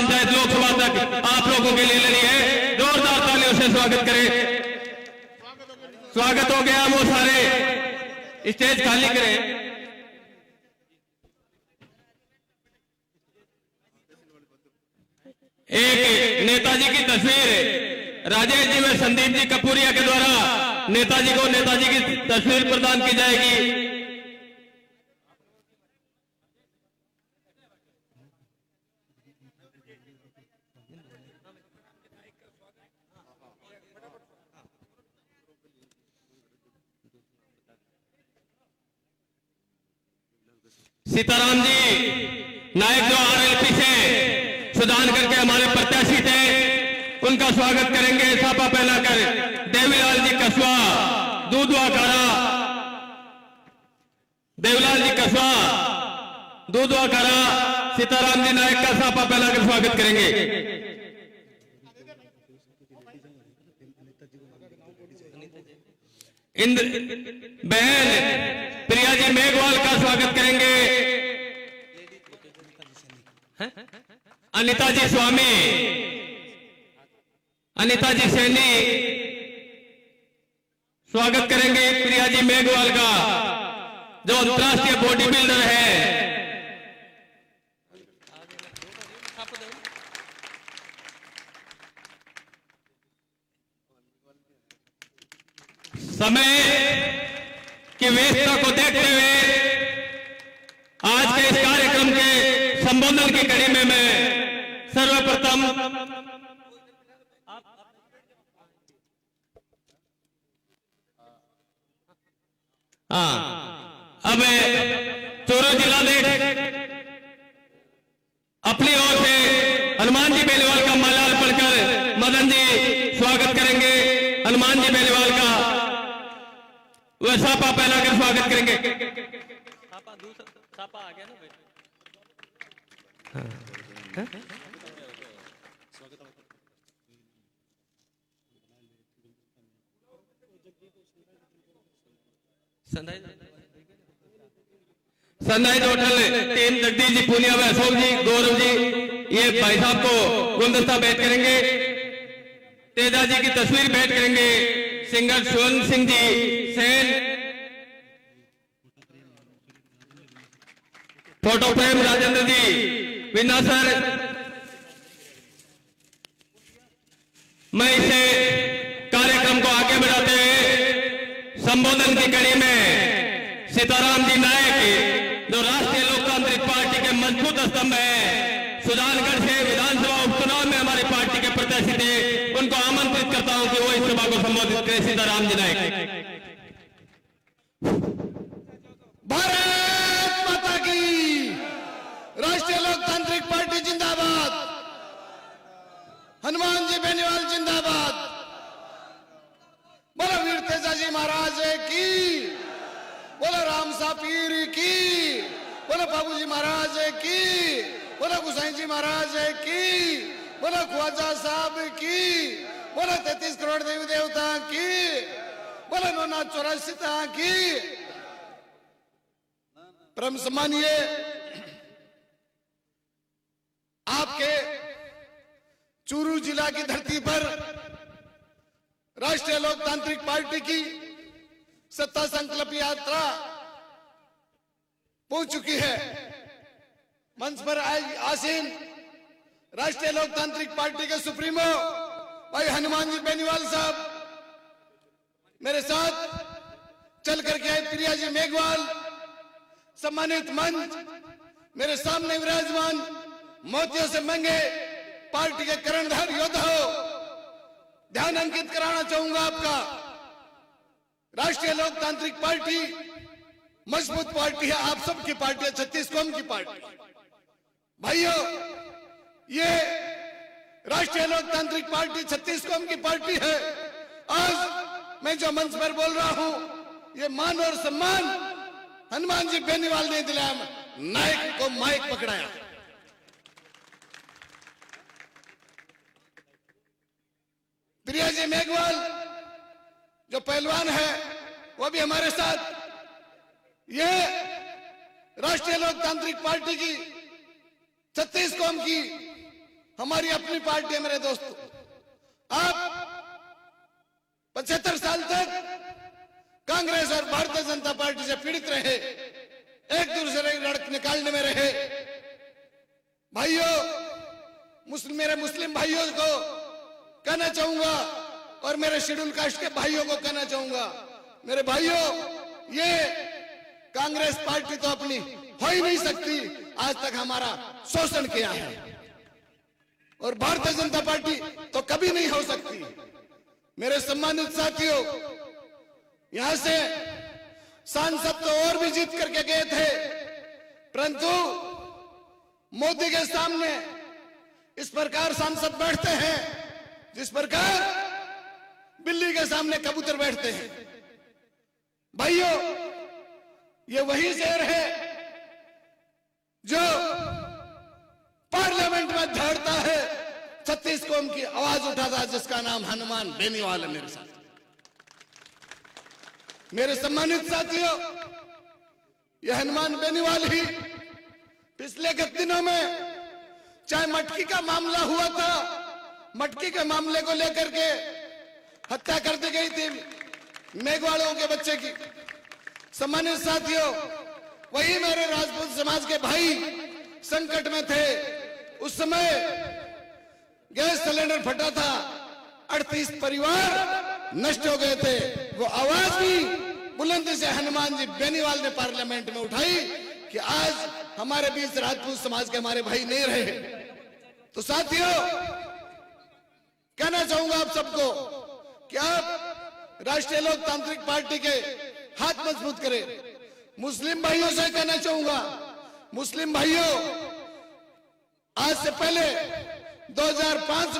पंचायत लोकसभा तक आप लोगों के लिए लड़ी है। जोरदार तालियों से स्वागत करें। स्वागत हो गया। वो सारे स्टेज खाली करें। एक नेताजी की तस्वीर राजेश जी व संदीप जी कपूरिया के द्वारा नेताजी को नेताजी की तस्वीर प्रदान की जाएगी। सीताराम जी नायक जो आरएलपी से सुदान करके हमारे प्रत्याशी थे, उनका स्वागत करेंगे सापा पहनाकर। देवीलाल जी कसवा दूधवाकारा, देवीलाल जी कसवा दूधवाकारा सीताराम जी नायक का सापा पहनाकर स्वागत करेंगे। इंद्र बहन प्रिया जी मेघवाल का स्वागत करेंगे। अनिता जी स्वामी, अनिता जी सैनी स्वागत करेंगे प्रिया जी मेघवाल का, जो अंतर्राष्ट्रीय बॉडी बिल्डर है। समय की व्यस्तता को देखते हुए आज के इस कार्यक्रम के संबोधन की कड़ी में मैं सर्वप्रथम अब चोरू जिलाधीश अपनी ओर से हनुमान जी बेलीवाल का माला अर्पण कर मदन जी स्वागत करेंगे। हनुमान जी बेलीवाल का वह सापा पहनाकर स्वागत करेंगे। सापा आ गया ना। Sunrise hotel team Jagdish ji Poonia व अशोक जी गौरव जी ये भाई साहब को गुलदस्ता भेंट करेंगे। तेजा जी की तस्वीर भेंट करेंगे। सिंगर स्वर्ण सिंह जी सेन फोटो फ्रेम राजेंद्र जी विना सर। मैं इसे कार्यक्रम को आगे बढ़ाते हुए संबोधन की कड़ी में सीताराम जी नायक जो राष्ट्रीय लोकतांत्रिक पार्टी के मजबूत स्तंभ है, सुजानगढ़ से विधानसभा उपचुनाव में हमारी पार्टी के प्रत्याशी थे, उनको आमंत्रित करता हूं कि वो इस सभा को संबोधित करें। सीताराम जी नायक। भारत माता की, राष्ट्रीय लोकतांत्रिक पार्टी जिंदाबाद, हनुमान जी बेनीवाल जिंदाबाद, बोलो वीर तेजाजी महाराज की, बोलो रामसा पीर की, बोलो बाबूजी महाराज की, बोलो गुसाई जी महाराज की, बोलो ख्वाजा साहब की, बोलो 33 करोड़ देवी देवता की, बोलो 984 की। परम सम्मानीय आपके चूरू जिला की धरती पर राष्ट्रीय लोकतांत्रिक पार्टी की सत्ता संकल्प यात्रा पहुंच चुकी है। मंच पर आसीन राष्ट्रीय लोकतांत्रिक पार्टी के सुप्रीमो भाई हनुमान जी बेनीवाल साहब, मेरे साथ चल करके आए प्रिया जी मेघवाल, सम्मानित मंच मेरे सामने विराजमान मोतियों से मंगे पार्टी के कर्णधार योद्धाओं, ध्यान अंकित कराना चाहूंगा आपका। राष्ट्रीय लोकतांत्रिक पार्टी मजबूत पार्टी है, आप सबकी पार्टी है, 36 कौम की पार्टी। भाइयों, ये राष्ट्रीय लोकतांत्रिक पार्टी 36 कौम की पार्टी है। आज मैं जो मंच पर बोल रहा हूं, ये मान और सम्मान हनुमान जी बेनीवाल ने दिलाया, नायक को माइक पकड़ाया। प्रिया जी मेघवाल जो पहलवान है वो भी हमारे साथ। ये राष्ट्रीय लोकतांत्रिक पार्टी की 36 कौम की हमारी अपनी पार्टी है मेरे दोस्तों। आप 75 साल तक कांग्रेस और भारतीय जनता पार्टी से पीड़ित रहे, एक दूसरे की लड़क निकालने में रहे। भाइयों, मेरे मुस्लिम भाइयों को कहना चाहूंगा और मेरे शेड्यूल कास्ट के भाइयों को कहना चाहूंगा, मेरे भाइयों, ये कांग्रेस पार्टी तो अपनी हो ही नहीं सकती, आज तक हमारा शोषण किया है, और भारतीय जनता पार्टी तो कभी नहीं हो सकती। मेरे सम्मानित साथियों, यहां से सांसद तो और भी जीत करके गए थे, परंतु मोदी के सामने इस प्रकार सांसद बैठते हैं जिस प्रकार बिल्ली के सामने कबूतर बैठते हैं। भाइयों, ये वही शेर है जो पार्लियामेंट में दौड़ता है, 36 कौम की आवाज उठाता, जिसका नाम हनुमान बेनीवाल है। मेरे साथ, मेरे सम्मानित साथियों, यह हनुमान बेनीवाल ही पिछले कुछ दिनों में, चाहे मटकी का मामला हुआ था, मटकी के मामले को लेकर के हत्या कर दी गई थी मेघवालों के बच्चे की। सम्मानित साथियों, वही मेरे राजपूत समाज के भाई संकट में थे। उस समय गैस सिलेंडर फटा था, 38 परिवार नष्ट हो गए थे। वो आवाज भी बुलंदी से हनुमान जी बेनीवाल ने पार्लियामेंट में उठाई कि आज हमारे बीच राजपूत समाज के हमारे भाई नहीं रहे। तो साथियों, कहना चाहूंगा आप सबको कि आप राष्ट्रीय लोकतांत्रिक पार्टी के हाथ मजबूत करें। मुस्लिम भाइयों से कहना चाहूंगा, मुस्लिम भाइयों, आज से पहले 2005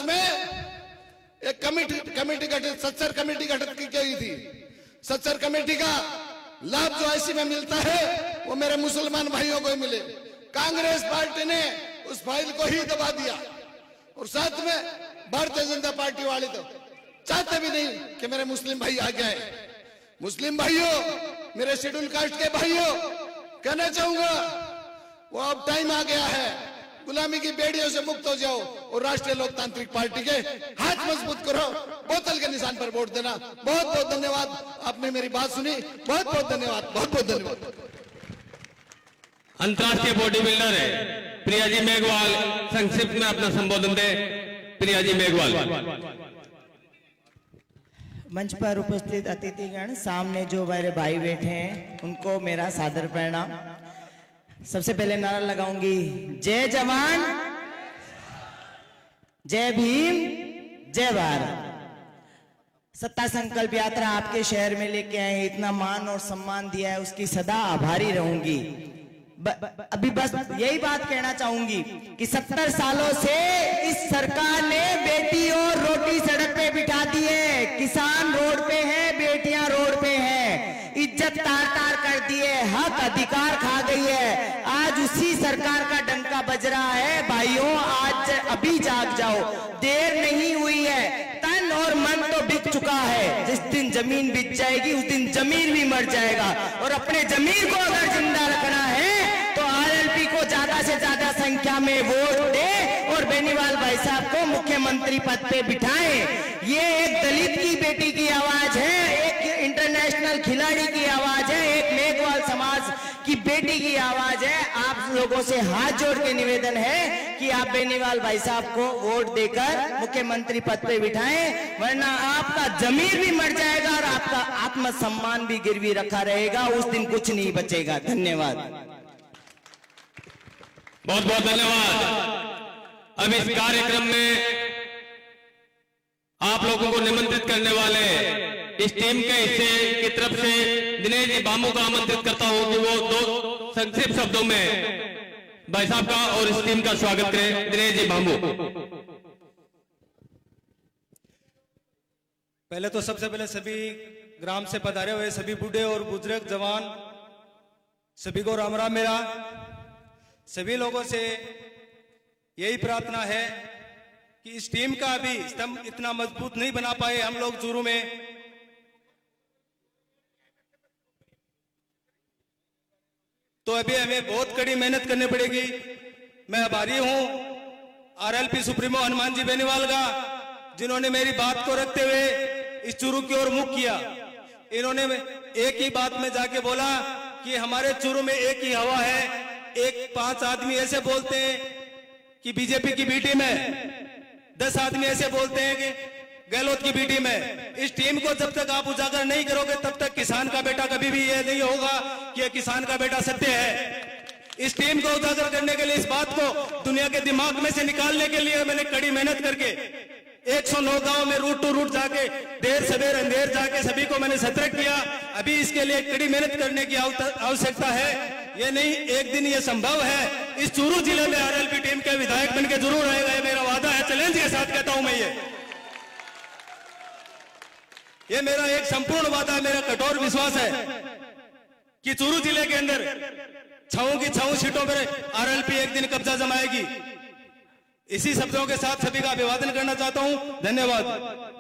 में एक कमेटी गठित, सत्सर कमेटी गठित की गई थी। सत्सर कमेटी का लाभ जो ऐसी में मिलता है वो मेरे मुसलमान भाइयों को ही मिले। कांग्रेस पार्टी ने उस फाइल को ही दबा दिया, और साथ में भारतीय जनता पार्टी वाले तो चाहते भी नहीं कि मेरे मुस्लिम भाई आगे आए। मुस्लिम भाइयों, मेरे शेड्यूल कास्ट के भाइयों, कहना चाहूंगा, वो अब टाइम आ गया है, गुलामी की बेड़ियों से मुक्त हो जाओ और राष्ट्रीय लोकतांत्रिक पार्टी के हाथ मजबूत करो, बोतल के निशान पर वोट देना। बहुत बहुत धन्यवाद, आपने मेरी बात सुनी, बहुत बहुत धन्यवाद, बहुत बहुत धन्यवाद। अंतर्राष्ट्रीय बॉडी बिल्डर है प्रिया जी मेघवाल, संक्षिप्त में अपना संबोधन दे। प्रिया जी मेघवाल। मंच पर उपस्थित अतिथिगण, सामने जो मेरे भाई बैठे हैं, उनको मेरा सादर प्रणाम। सबसे पहले नारा लगाऊंगी, जय जवान, जय भीम, जय भारत। सत्ता संकल्प यात्रा आपके शहर में लेके आए, इतना मान और सम्मान दिया है, उसकी सदा आभारी रहूंगी। अभी बस यही बात कहना चाहूंगी कि 70 सालों से इस सरकार ने बेटी और रोटी सड़क पे बिठा दी है, किसान रोड पे है, बेटियां रोड पे हैं, इज्जत तार तार कर दी है, हक अधिकार खा गई है। आज उसी सरकार का डंका बज रहा है। भाइयों, आज अभी जाग जाओ, देर नहीं हुई है। तन और मन तो बिक चुका है, जिस दिन जमीन बिक जाएगी उस दिन जमीर भी मर जाएगा। और अपने जमीर को अगर जिंदा रखना है तो आरएलपी को ज्यादा से ज्यादा संख्या में वोट दे और बेनीवाल भाई साहब को मुख्यमंत्री पद पे बिठाएं। ये एक दलित की बेटी की आवाज है, एक इंटरनेशनल खिलाड़ी की आवाज है, एक मेघवाल समाज की बेटी की आवाज है। आप लोगों से हाथ जोड़ के निवेदन है कि आप बेनीवाल भाई साहब को वोट देकर मुख्यमंत्री पद पे बिठाएं, वरना आपका जमीर भी मर जाएगा और आपका आत्मसम्मान भी गिरवी रखा रहेगा। उस दिन कुछ नहीं बचेगा। धन्यवाद। बहुत बहुत धन्यवाद। अब इस कार्यक्रम में आप लोगों को निमंत्रित करने वाले इस टीम के हिस्से की तरफ से दिनेश जी बामू को आमंत्रित करता हूं कि वो 2 संक्षिप्त शब्दों में भाई साहब का और इस टीम का स्वागत करें। दिनेश जी बामू। पहले तो सबसे पहले सभी ग्राम से पधारे हुए सभी बूढ़े और बुजुर्ग जवान सभी को राम राम। मेरा सभी लोगों से यही प्रार्थना है कि इस टीम का अभी स्तंभ इतना मजबूत नहीं बना पाए हम लोग चूरू में, तो अभी हमें बहुत कड़ी मेहनत करनी पड़ेगी। मैं आभारी हूं आरएलपी सुप्रीमो हनुमान जी बेनीवाल का, जिन्होंने मेरी बात को रखते हुए इस चूरू की ओर मुख किया। इन्होंने एक ही बात में जाके बोला कि हमारे चूरू में एक ही हवा है। एक 5 आदमी ऐसे बोलते हैं कि बीजेपी की बी टीम है, 10 आदमी ऐसे बोलते हैं कि गहलोत की बी टीम है। इस टीम को जब तक आप उजागर नहीं करोगे तब तक किसान का बेटा कभी भी यह नहीं होगा कि यह किसान का बेटा सत्य है। इस टीम को उजागर करने के लिए, इस बात को दुनिया के दिमाग में से निकालने के लिए मैंने कड़ी मेहनत करके 109 गांव में रूट टू रूट जाके देर सवेर अंधेर जाके सभी को मैंने सतर्क किया। अभी इसके लिए कड़ी मेहनत करने की आवश्यकता है। ये नहीं, एक दिन ये संभव है। इस चूरू जिले में आरएलपी टीम के विधायक बन के जरूर आएगा, ये मेरा वादा है। चैलेंज के साथ कहता हूं मैं, ये मेरा एक संपूर्ण वादा है, मेरा कठोर विश्वास है कि चूरू जिले के अंदर 6 की 6 सीटों पर आरएलपी एक दिन कब्जा जमाएगी। इसी शब्दों के साथ सभी का अभिवादन करना चाहता हूं। धन्यवाद।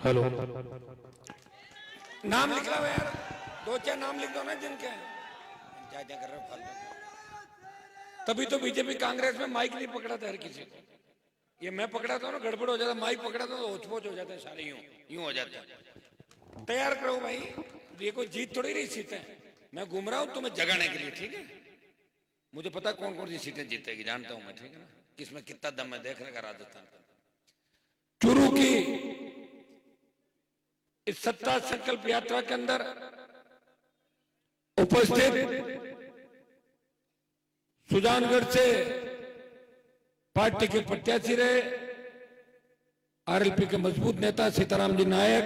हेलो, नाम लिख रहा यार, 2-4 नाम लिख दो ना जिनके क्या क्या कर रहे हो फालतू। तभी तो बीजेपी कांग्रेस में माइक नहीं पकड़ा था हर किसी को। ये मैं पकड़ा था ना, गड़बड़ हो जाता, माइक पकड़ा था तो होचपोच हो जाते सारे, यूं हो जाते। तैयार करो भाई, ये कोई जीत थोड़ी रही सीटें। मैं घूम रहा हूं तुम्हें जगाने के लिए, ठीक है। मुझे पता कौन कौन सी सीटें जीतेगी, जानता हूं मैं, ठीक है ना। किसमें कितना दम है देखने का राजस्थान का। चूरू की इस सत्ता संकल्प यात्रा के अंदर उपस्थित सुजानगढ़ से पार्टी के प्रत्याशी रहे आरएलपी के मजबूत नेता सीताराम जी नायक,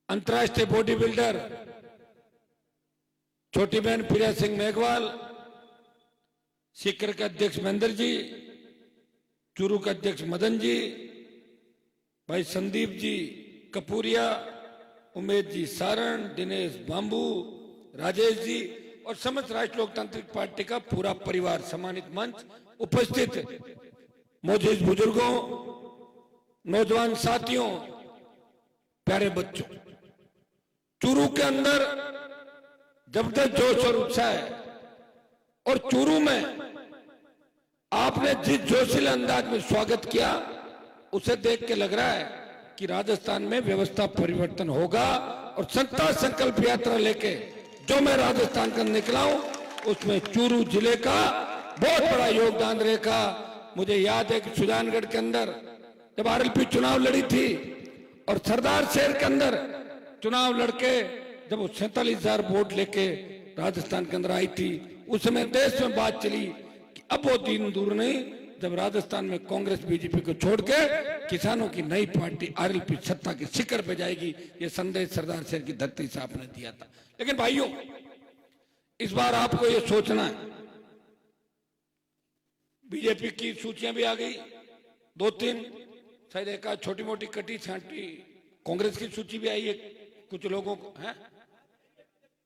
अंतर्राष्ट्रीय बॉडी बिल्डर छोटी बहन प्रिया सिंह मेघवाल, सीकर के अध्यक्ष महेंद्र जी, चूरू के अध्यक्ष मदन जी, भाई संदीप जी कपूरिया, उमेश जी सारण, दिनेश बांबू, राजेश जी और समस्त राष्ट्रीय लोकतांत्रिक पार्टी का पूरा परिवार, सम्मानित मंच, उपस्थित मौजूद बुजुर्गों, नौजवान साथियों, प्यारे बच्चों, चूरू के अंदर जबरदस्त जोश और उत्साह है। और चूरू में आपने जिस जोशीले अंदाज में स्वागत किया उसे देख के लग रहा है कि राजस्थान में व्यवस्था परिवर्तन होगा। और सत्ता संकल्प यात्रा लेके जो मैं राजस्थान का निकला हूं उसमें चूरू जिले का बहुत बड़ा योगदान रहेगा। मुझे याद है कि सुजानगढ़ के अंदर जब आरएलपी चुनाव लड़ी थी और सरदार शहर के अंदर चुनाव लड़के जब वो 47,000 वोट लेके राजस्थान के अंदर आई थी, उस समय देश में बात चली कि अब वो दिन दूर नहीं जब राजस्थान में कांग्रेस बीजेपी को छोड़ के किसानों की नई पार्टी आरएलपी सत्ता के शिखर पे जाएगी। ये संदेश सरदार शहर की धरती से आपने दिया था। लेकिन भाइयों, इस बार आपको ये सोचना है, बीजेपी की सूचियां भी आ गई 2-3, शायद एक छोटी मोटी कटी छांटी कांग्रेस की सूची भी आई है कुछ लोगों को है।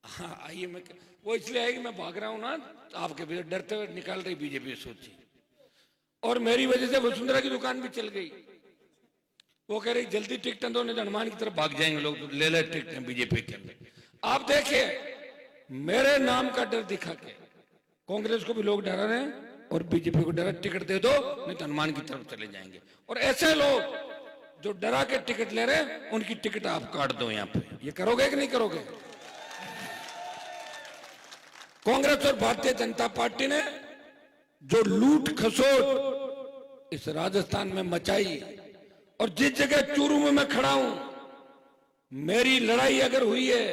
हाँ आइए, मैं वो इसलिए है कि मैं भाग रहा हूं ना, आपके भी डरते हुए निकाल रही बीजेपी सूची। और मेरी वजह से वसुंधरा की दुकान भी चल गई। वो कह रही जल्दी टिकटें दो, नहीं तो हनुमान की तरफ भाग जाएंगे लोग, तो ले ले टिकटें बीजेपी के अंदर। आप देखिए, मेरे नाम का डर दिखा के कांग्रेस को भी लोग डरा रहे हैं और बीजेपी को डरा, टिकट दे दो नहीं तो हनुमान की तरफ चले जाएंगे। और ऐसे लोग जो डरा के टिकट ले रहे हैं उनकी टिकट आप काट दो यहाँ पे। ये करोगे कि नहीं करोगे? कांग्रेस और भारतीय जनता पार्टी ने जो लूट खसोट इस राजस्थान में मचाई, और जिस जगह चूरू में मैं खड़ा हूं, मेरी लड़ाई अगर हुई है,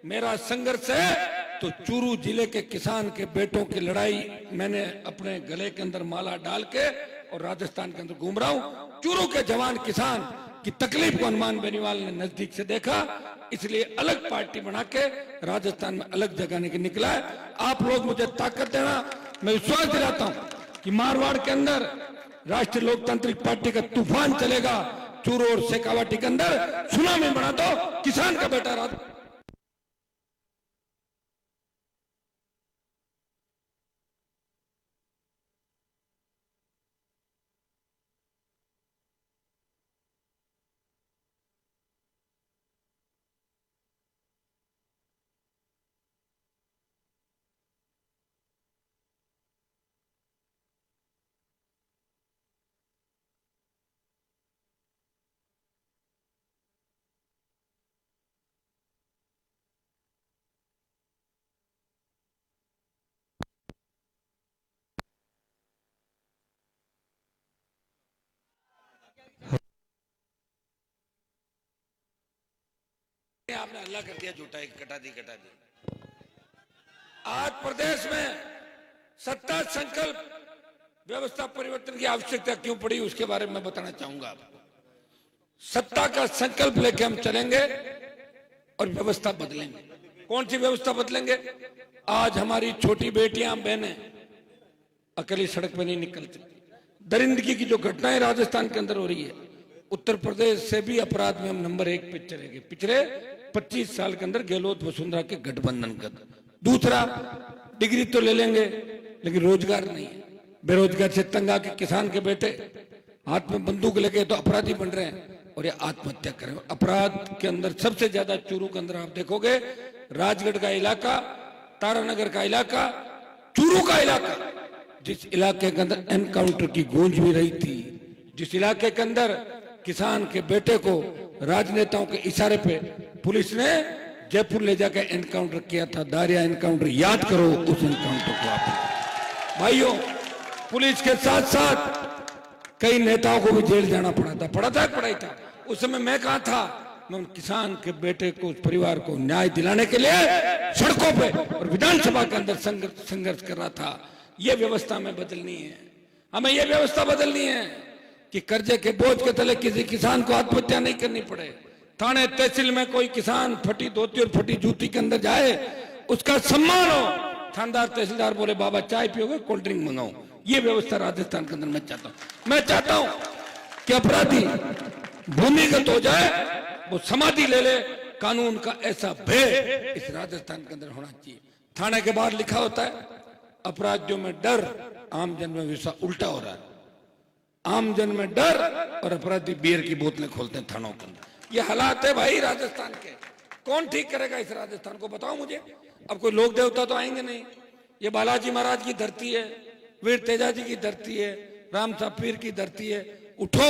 मेरा संघर्ष है, तो चूरू जिले के किसान के बेटों की लड़ाई मैंने अपने गले के अंदर माला डाल के और राजस्थान के अंदर घूम रहा हूं। चूरू के जवान किसान की तकलीफ को हनुमान बेनीवाल ने नजदीक से देखा, इसलिए अलग पार्टी बना के राजस्थान में अलग जगह के निकला है। आप लोग मुझे ताकत देना, मैं विश्वास दिलाता हूं कि मारवाड़ के अंदर राष्ट्रीय लोकतांत्रिक पार्टी का तूफान चलेगा। चूरू और शेखावाटी के अंदर सुनामी बना दो, किसान का बेटा आपने हल्ला कर दिया, झूठा कटा दी। आज प्रदेश में सत्ता संकल्प व्यवस्था परिवर्तन की आवश्यकता क्यों पड़ी उसके बारे में बताना चाहूंगा आपको। सत्ता का संकल्प लेके हम चलेंगे और व्यवस्था बदलेंगे। कौन सी व्यवस्था बदलेंगे? आज हमारी छोटी बेटियां बहनें अकेली सड़क पे नहीं निकल सकती। दरिंदगी की जो घटनाएं राजस्थान के अंदर हो रही है, उत्तर प्रदेश से भी अपराध में हम नंबर 1 पे चले गए पिछले 25 साल के अंदर गहलोत वसुंधरा के गठबंधन का। दूसरा, डिग्री तो ले लेंगे लेकिन रोजगार नहीं है। बेरोजगार से तंग आके किसान के बेटे हाथ में बंदूक लेके तो अपराधी बन रहे हैं और ये आत्महत्या कर रहे हैं। अपराध के अंदर सबसे ज्यादा चूरू के अंदर आप देखोगे, राजगढ़ का इलाका, तारानगर का इलाका, चूरू का इलाका, जिस इलाके के अंदर एनकाउंटर की गूंज भी रही थी, जिस इलाके के अंदर किसान के बेटे को राजनेताओं के इशारे पे पुलिस ने जयपुर ले जाकर एनकाउंटर किया था, दारिया एनकाउंटर, याद करो उस एनकाउंटर को आप भाइयों। पुलिस के साथ साथ कई नेताओं को भी जेल जाना पड़ा था। उस समय मैं कहा था, मैं उन किसान के बेटे को, उस परिवार को न्याय दिलाने के लिए सड़कों पे और विधानसभा के अंदर संघर्ष कर रहा था। ये व्यवस्था में बदलनी है, हमें ये व्यवस्था बदलनी है कि कर्जे के बोझ के तले किसी किसान को आत्महत्या नहीं करनी पड़े। थाने तहसील में कोई किसान फटी धोती और फटी जूती के अंदर जाए, उसका सम्मान हो। थानेदार तहसीलदार बोले बाबा चाय पियोगे, कोल्ड ड्रिंक मंगाओ। ये व्यवस्था राजस्थान के अंदर मैं चाहता हूं कि अपराधी भूमिगत हो जाए, वो समाधि ले ले। कानून का ऐसा भय इस राजस्थान के अंदर होना चाहिए। थाने के बाहर लिखा होता है अपराधियों में डर, आम जन में विश्वास। उल्टा हो रहा है, आम जन में डर और अपराधी बियर की बोतलें खोलते हैं थानों के अंदर। ये हालात है भाई राजस्थान के। कौन ठीक करेगा इस राजस्थान को, बताओ मुझे। अब कोई लोक देवता तो आएंगे नहीं। ये बालाजी महाराज की धरती है, वीर तेजाजी की धरती है, राम साहब पीर की धरती है। उठो,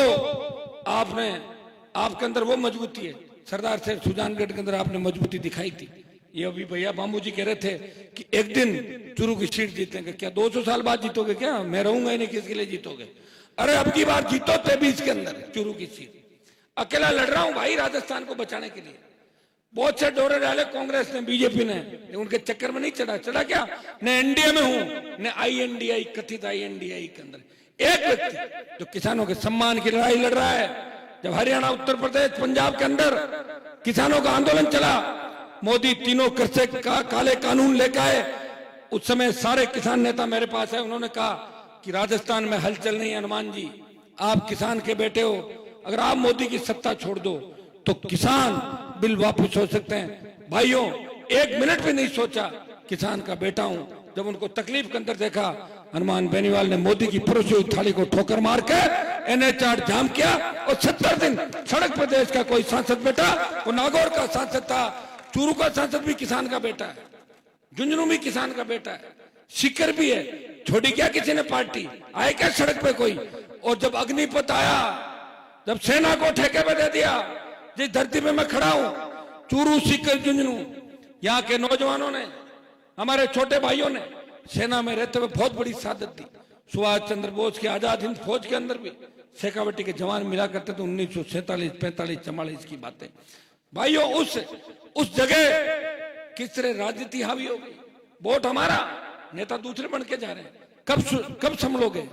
आपके अंदर वो मजबूती है। सरदार साहब सुजानगढ़ के अंदर आपने मजबूती दिखाई थी। ये अभी भैया बाबू जी कह रहे थे कि एक दिन चूरू की सीट जीतेंगे। क्या 200 साल बाद जीतोगे? क्या मैं रहूंगा ही नहीं, किसके लिए जीतोगे? अरे अब की बार जीतो 23 के अंदर चूरू की सीट। अकेला लड़ रहा हूं भाई राजस्थान को बचाने के लिए। बहुत से डोरे डाले कांग्रेस ने, बीजेपी ने, उनके चक्कर में नहीं चढ़ा क्या? न एनडीए में हूं, न आईएनडीआई, कथित आईएनडीआई के अंदर एक व्यक्ति जो किसानों के सम्मान की लड़ाई लड़ रहा है। जब हरियाणा, उत्तर प्रदेश, पंजाब के अंदर किसानों का आंदोलन चला, मोदी तीनों कृषि का काले कानून लेकर आए। उस समय सारे किसान नेता मेरे पास है, उन्होंने कहा कि राजस्थान में हलचल नहीं। हनुमान जी, आप किसान के बेटे हो, अगर आप मोदी की सत्ता छोड़ दो तो किसान बिल वापस हो सकते हैं। भाइयों, एक मिनट भी नहीं सोचा, किसान का बेटा हूं। जब उनको तकलीफ के अंदर देखा, हनुमान बेनीवाल ने मोदी की परोसी हुई थाली को ठोकर मार के NH8 जाम किया और 70 दिन सड़क पर। देश का कोई सांसद बेटा, वो नागौर का सांसद था, चूरू का सांसद भी किसान का बेटा है, झुंझुनू भी किसान का बेटा है, सीकर भी है। छोड़ी क्या किसी ने पार्टी? आए क्या सड़क पे कोई? और जब अग्निपथ आया, जब सेना को ठेके पे दे दिया, जिस धरती पे मैं खड़ा हूं, चूरू, सीकर, झुंझुनू, यहाँ के नौजवानों ने, हमारे छोटे भाइयों ने सेना में रहते हुए बहुत बड़ी शहादत दी। सुभाष चंद्र बोस की आजाद हिंद फौज के अंदर भी शेखावटी के जवान मिला करते थे। 1947, 45, 44 की बातें। भाइयों, उस जगह किस तरह राजनीति हावी हो गई। वोट हमारा, नेता दूसरे बन के जा रहे हैं। कब संभलोगे?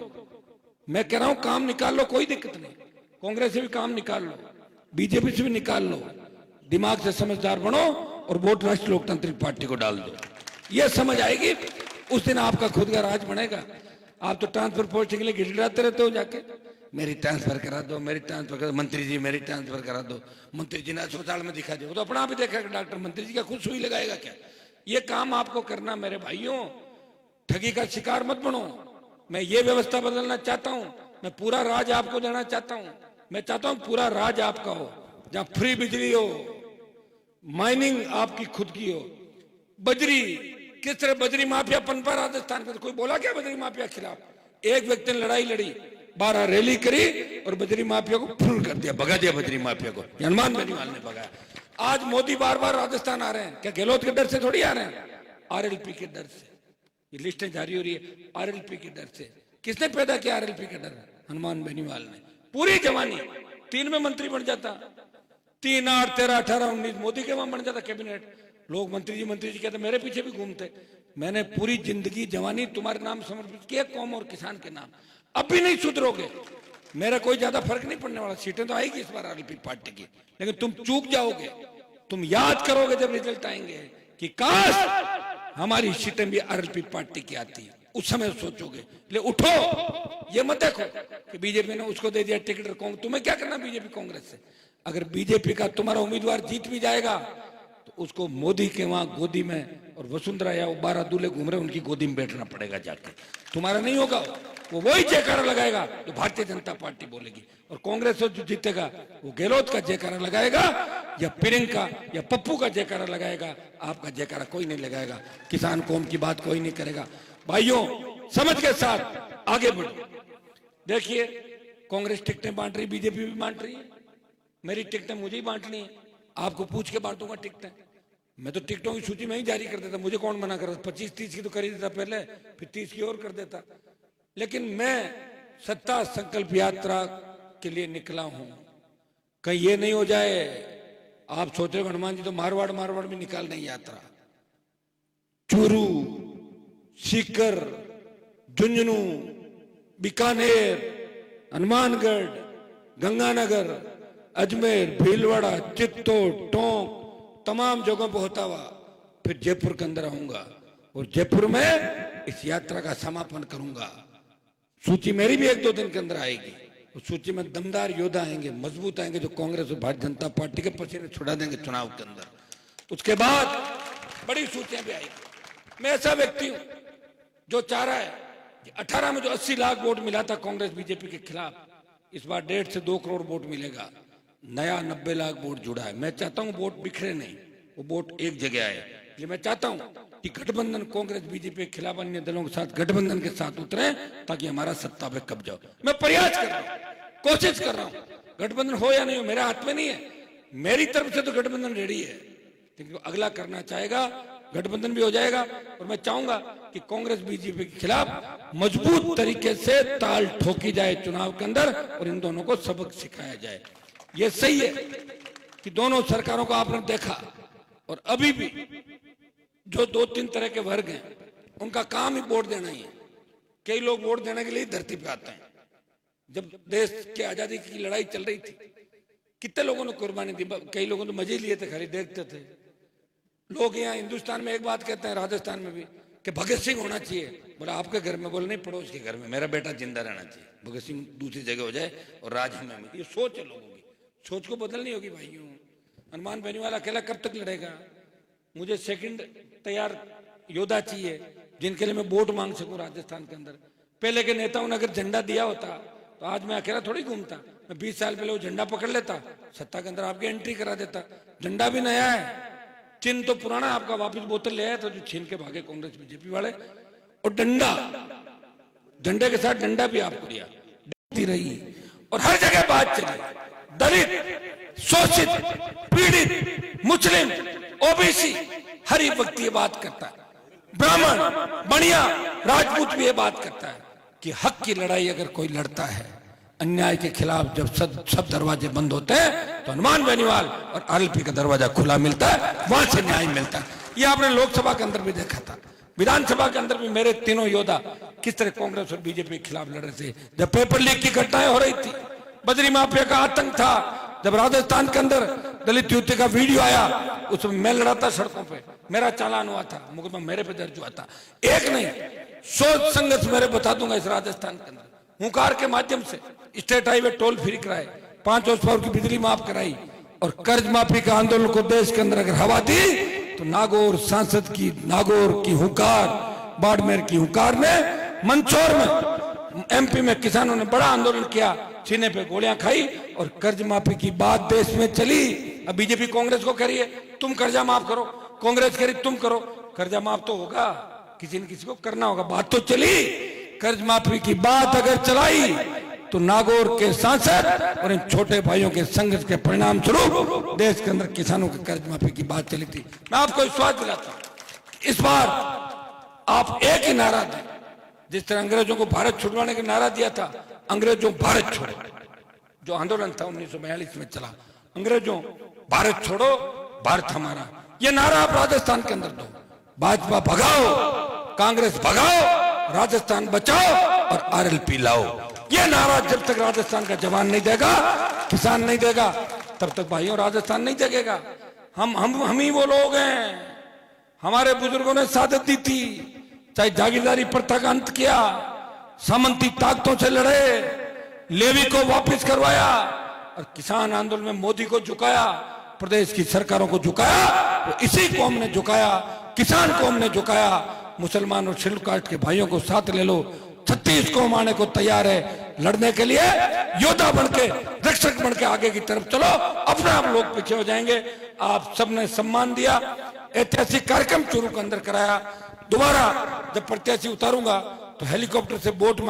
मैं कह रहा हूं काम निकाल लो, कोई दिक्कत नहीं। कांग्रेस से भी काम निकाल लो, बीजेपी से भी निकाल लो, दिमाग से समझदार बनो और वोट राष्ट्रीय लोकतांत्रिक पार्टी को डाल दो। ये समझ आएगी, उस दिन आपका खुद का राज बनेगा। आप तो ट्रांसफर पोस्टिंग के लिए गिड़गिड़ाते रहते हो जाके, मेरी ट्रांसफर करा दो, मेरी ट्रांसफर करा दो, मंत्री जी मेरी ट्रांसफर करा दो, मंत्री जी ने अस्पताल में दिखा दो, तो अपना भी देखा डॉक्टर, मंत्री जी का खुद सुई लगाएगा क्या? ये काम आपको करना मेरे भाइयों। ठगी का शिकार मत बनो। मैं ये व्यवस्था बदलना चाहता हूं, मैं पूरा राज आपको देना चाहता हूं। मैं चाहता हूं पूरा राज आपका हो, जहां फ्री बिजली हो, माइनिंग आपकी खुद की हो। बजरी, किस तरह बजरी माफिया पनपा राजस्थान में, कोई बोला क्या बजरी माफिया खिलाफ? एक व्यक्ति ने लड़ाई लड़ी, 12 रैली करी और बजरी माफिया को फुल कर दिया, भगा दिया बजरी माफिया को। हनुमान बेनीवाल ने भगाया। आज मोदी बार बार राजस्थान आ रहे हैं, क्या गहलोत के डर से थोड़ी आ रहे हैं? आरएलपी के डर से। ये लिस्टें जारी हो रही है आरएलपी के डर से। किसने पैदा किया आरएलपी का डर? हनुमान बेनीवाल ने। पूरी जवानी 3 में मंत्री बन जाता, 3, 8, 13, 18, 19 मोदी के वहां बन जाता कैबिनेट। लोग मंत्री जी कहते, मेरे पीछे भी घूमते। मैंने पूरी जिंदगी जवानी तुम्हारे नाम समर्पित किया, कौम और किसान के नाम। अब भी नहीं सुधरोगे, मेरा कोई ज्यादा फर्क नहीं पड़ने वाला। सीटें तो आएगी इस बार आरएलपी पार्टी की, लेकिन तुम चूक जाओगे। तुम याद करोगे जब रिजल्ट आएंगे कि काश हमारी सीटें भी आरएलपी पार्टी की आती, उस समय सोचोगे। ले उठो, ये मत देखो कि बीजेपी ने उसको दे दिया टिकट। तुम्हें क्या करना बीजेपी कांग्रेस से? अगर बीजेपी का तुम्हारा उम्मीदवार जीत भी जाएगा तो उसको मोदी के वहां गोदी में, और वसुंधरा या 12 दूल्हे घूम रहे उनकी गोदी में बैठना पड़ेगा जाके। तुम्हारा नहीं होगा, वो वही जयकारा लगाएगा जो भारतीय जनता पार्टी बोलेगी। और कांग्रेस जो जीतेगा वो गहलोत का जयकारा लगाएगा, या प्रियंका या पप्पू का जयकारा लगाएगा। आपका जयकारा कोई नहीं लगाएगा। किसान कौम की बात कोई नहीं करेगा। भाइयों, समझ के साथ आगे बढ़ो। देखिए, कांग्रेस टिकटें बांट रही, बीजेपी भी बांट रही है। मेरी टिकटें मुझे ही बांटनी है, आपको पूछ के बांटूंगा टिकटें। मैं तो टिकटों की सूची में ही जारी कर देता, मुझे कौन मना कर? 25-30 की तो कर ही देता पहले, फिर 30 की और कर देता। लेकिन मैं सत्ता संकल्प यात्रा के लिए निकला हूं। कहीं ये नहीं हो जाए आप सोच रहे हो हनुमान जी तो मारवाड़ में निकाल नहीं यात्रा। चूरू, सीकर, झुंझुनू, बीकानेर, हनुमानगढ़, गंगानगर, अजमेर, भीलवाड़ा, चित्तौड़, टोंक, तमाम जगहों पर होता हुआ फिर जयपुर के अंदर आऊंगा और जयपुर में इस यात्रा का समापन करूंगा। सूची मेरी भी 1-2 दिन के अंदर आएगी। उस सूची में दमदार योद्धा आएंगे, मजबूत आएंगे, जो कांग्रेस और भारतीय जनता पार्टी के पसीने छुड़ा देंगे चुनाव के अंदर। उसके बाद बड़ी सूचियां भी आएगी। मैं ऐसा व्यक्ति हूं जो चाह रहा है कि 18 में जो 80 लाख वोट मिला था कांग्रेस बीजेपी के खिलाफ, इस बार 1.5 से 2 करोड़ वोट मिलेगा। नया 90 लाख वोट जुड़ा है। मैं चाहता हूं वोट बिखरे नहीं, वो वोट एक जगह आए। ये मैं चाहता हूं कि गठबंधन कांग्रेस बीजेपी के खिलाफ अन्य दलों के साथ गठबंधन के साथ उतरे, ताकि हमारा सत्ता पे कब्जा हो। मैं प्रयास कर रहा हूं, कोशिश कर रहा हूं। गठबंधन हो या नहीं हो मेरे हाथ में नहीं है। मेरी तरफ से तो गठबंधन रेडी है, लेकिन अगला करना चाहेगा गठबंधन भी हो जाएगा। और मैं चाहूंगा कि कांग्रेस बीजेपी के खिलाफ मजबूत तरीके से ताल ठोकी जाए चुनाव के अंदर, और इन दोनों को सबक सिखाया जाए। ये सही है कि दोनों सरकारों को आपने देखा, और अभी भी जो 2-3 तरह के वर्ग हैं उनका काम ही वोट देना ही है। कई लोग वोट देने के लिए धरती पे आते हैं। जब देश की आजादी की लड़ाई चल रही थी, कितने लोगों ने कुर्बानी दी। कई लोगों ने मजे लिए थे, खाली देखते थे। लोग यहाँ हिंदुस्तान में एक बात कहते हैं, राजस्थान में भी, कि भगत सिंह होना चाहिए। बोला आपके घर में? बोले नहीं, पड़ोस के घर में। मेरा बेटा जिंदा रहना चाहिए, भगत सिंह दूसरी जगह हो जाए और राज हमें मिले। ये सोच है लोगों की, सोच को बदलनी होगी भाइयों। हनुमान बेनीवाल अकेला कब तक लड़ेगा? मुझे सेकंड तैयार योद्धा चाहिए जिनके लिए मैं वोट मांग सकूं राजस्थान के अंदर। पहले के नेताओं ने अगर झंडा दिया होता तो आज मैं अकेला थोड़ी घूमता। मैं 20 साल पहले वो झंडा पकड़ लेता, सत्ता के अंदर आपकी एंट्री करा देता। झंडा भी नया है, चिन्ह तो पुराना आपका, वापस बोतल ले आया था जो छीन के भागे कांग्रेस बीजेपी वाले। और डंडा, झंडे के साथ डंडा भी आपको दिया, रही। और हर जगह बात चली, दलित, शोषित, पीड़ित, मुस्लिम, ओबीसी, हर एक व्यक्ति ये बात करता है। ब्राह्मण, बनिया, राजपूत भी ये बात करता है कि हक की लड़ाई अगर कोई लड़ता है, अन्याय के खिलाफ जब सब दरवाजे बंद होते हैं, तो हनुमान बेनीवाल और आरएलपी का दरवाजा खुला मिलता है, वहां से न्याय मिलता है। ये आपने लोकसभा के अंदर भी देखा था, विधानसभा के अंदर भी मेरे तीनों योद्धा किस तरह कांग्रेस और बीजेपी के खिलाफ लड़ रहे थे। जब पेपर लीक की घटनाएं हो रही थी, बजरी माफिया का आतंक था, जब राजस्थान के अंदर दलित युवती का वीडियो आया, उसमें मैं लड़ा था सड़कों पे, मेरा चालान हुआ था, मुकदमा मेरे पे दर्ज हुआ था। एक नहीं 100 संघर्ष मेरे बता दूंगा इस राजस्थान के अंदर। हुंकार के माध्यम से स्टेट हाईवे टोल फ्री कराए, 5 horse पावर की बिजली माफ कराई, और कर्ज माफी का आंदोलन को देश के अंदर अगर हवा दी तो नागौर सांसद की, नागौर की हुंकार, बाड़मेर की हुंकार ने, मंदसौर में एमपी में किसानों ने बड़ा आंदोलन किया, सीने पे गोलियां खाई और कर्ज माफी की बात देश में चली। अब बीजेपी कांग्रेस को कह रही है तुम कर्जा माफ करो, कांग्रेस कह रही तुम करो। कर्जा माफ तो होगा, किसी न किसी को करना होगा, बात तो चली। कर्ज माफी की बात अगर चलाई तो नागौर के सांसद और इन छोटे भाइयों के संघर्ष के परिणाम स्वरूप देश के अंदर किसानों के कर्ज माफी की बात चली थी। मैं आपको विश्वास दिलाता हूं इस बार आप एक ही नारा दें, जिस तरह अंग्रेजों को भारत छुड़वाने का नारा दिया था, अंग्रेजों भारत छोड़ो, जो आंदोलन था 1942 में चला, अंग्रेजों भारत छोड़ो भारत हमारा, ये नारा आप राजस्थान के अंदर दो। भाजपा भगाओ, कांग्रेस भगाओ, राजस्थान बचाओ और आरएलपी लाओ। ये नारा जब तक राजस्थान का जवान नहीं देगा, किसान नहीं देगा, तब तक भाइयों राजस्थान नहीं जगेगा। हम ही वो लोग हैं, हमारे बुजुर्गों ने सादत दी थी, चाहे जागीरदारी प्रथा का अंत किया, सामंती ताकतों से लड़े, लेवी को वापस करवाया और किसान आंदोलन में मोदी को झुकाया, प्रदेश की सरकारों को झुकाया, तो इसी कौम ने झुकाया, किसान कौम ने झुकाया। मुसलमान और शेड्यूल कास्ट के भाइयों को साथ ले लो, 36 कौम आने को तैयार है लड़ने के लिए, योद्धा बनके, रक्षक बनके आगे की तरफ चलो, अपने आप लोग पीछे हो जाएंगे। आप सबने सम्मान दिया, ऐतिहासिक कार्यक्रम चूरू के अंदर कराया। दोबारा जब प्रत्याशी उतारूंगा तो हेलीकॉप्टर से बोट